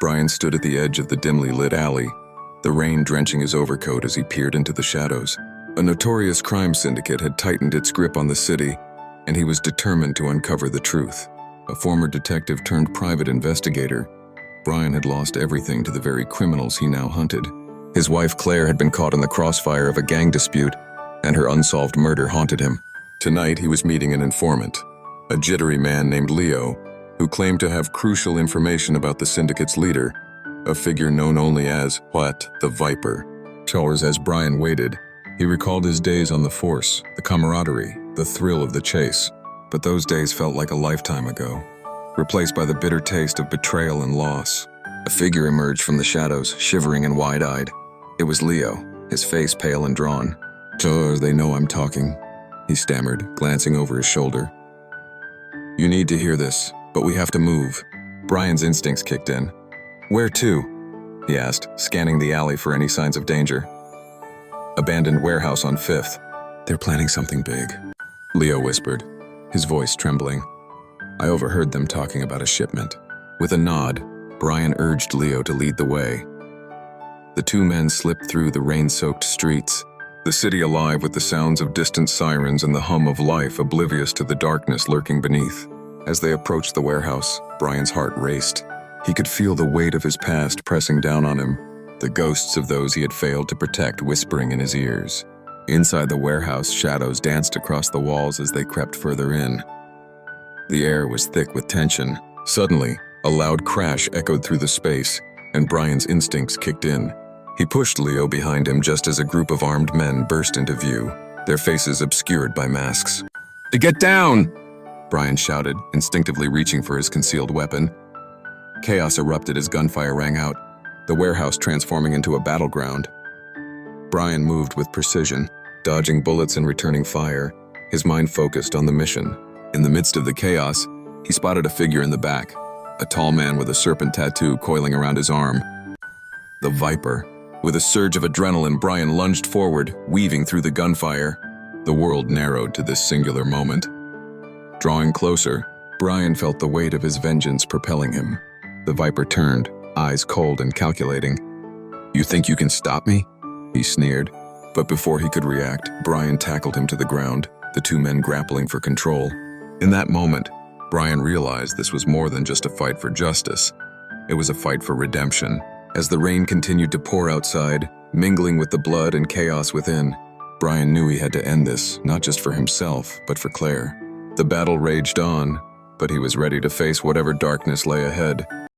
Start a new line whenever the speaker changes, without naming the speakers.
Brian stood at the edge of the dimly lit alley, the rain drenching his overcoat as he peered into the shadows. A notorious crime syndicate had tightened its grip on the city, and he was determined to uncover the truth. A former detective turned private investigator, Brian had lost everything to the very criminals he now hunted. His wife Claire had been caught in the crossfire of a gang dispute, and her unsolved murder haunted him. Tonight he was meeting an informant, a jittery man named Leo, who claimed to have crucial information about the syndicate's leader, a figure known only as, the Viper. Hours as Brian waited, he recalled his days on the force, the camaraderie, the thrill of the chase. But those days felt like a lifetime ago, replaced by the bitter taste of betrayal and loss. A figure emerged from the shadows, shivering and wide-eyed. It was Leo, his face pale and drawn. They know I'm talking," he stammered, glancing over his shoulder. "You need to hear this, but we have to move." Brian's instincts kicked in. "Where to?" he asked, scanning the alley for any signs of danger. "Abandoned warehouse on 5th. They're planning something big," Leo whispered, his voice trembling. "I overheard them talking about a shipment." With a nod, Brian urged Leo to lead the way. The two men slipped through the rain-soaked streets, the city alive with the sounds of distant sirens and the hum of life oblivious to the darkness lurking beneath. As they approached the warehouse, Brian's heart raced. He could feel the weight of his past pressing down on him, the ghosts of those he had failed to protect whispering in his ears. Inside the warehouse, shadows danced across the walls as they crept further in. The air was thick with tension. Suddenly, a loud crash echoed through the space, and Brian's instincts kicked in. He pushed Leo behind him just as a group of armed men burst into view, their faces obscured by masks. "Get down!" Brian shouted, instinctively reaching for his concealed weapon. Chaos erupted as gunfire rang out, the warehouse transforming into a battleground. Brian moved with precision, dodging bullets and returning fire, his mind focused on the mission. In the midst of the chaos, he spotted a figure in the back, a tall man with a serpent tattoo coiling around his arm. The Viper. With a surge of adrenaline, Brian lunged forward, weaving through the gunfire. The world narrowed to this singular moment. Drawing closer, Brian felt the weight of his vengeance propelling him. The Viper turned, eyes cold and calculating. "You think you can stop me?" he sneered. But before he could react, Brian tackled him to the ground, the two men grappling for control. In that moment, Brian realized this was more than just a fight for justice. It was a fight for redemption. As the rain continued to pour outside, mingling with the blood and chaos within, Brian knew he had to end this, not just for himself, but for Claire. The battle raged on, but he was ready to face whatever darkness lay ahead.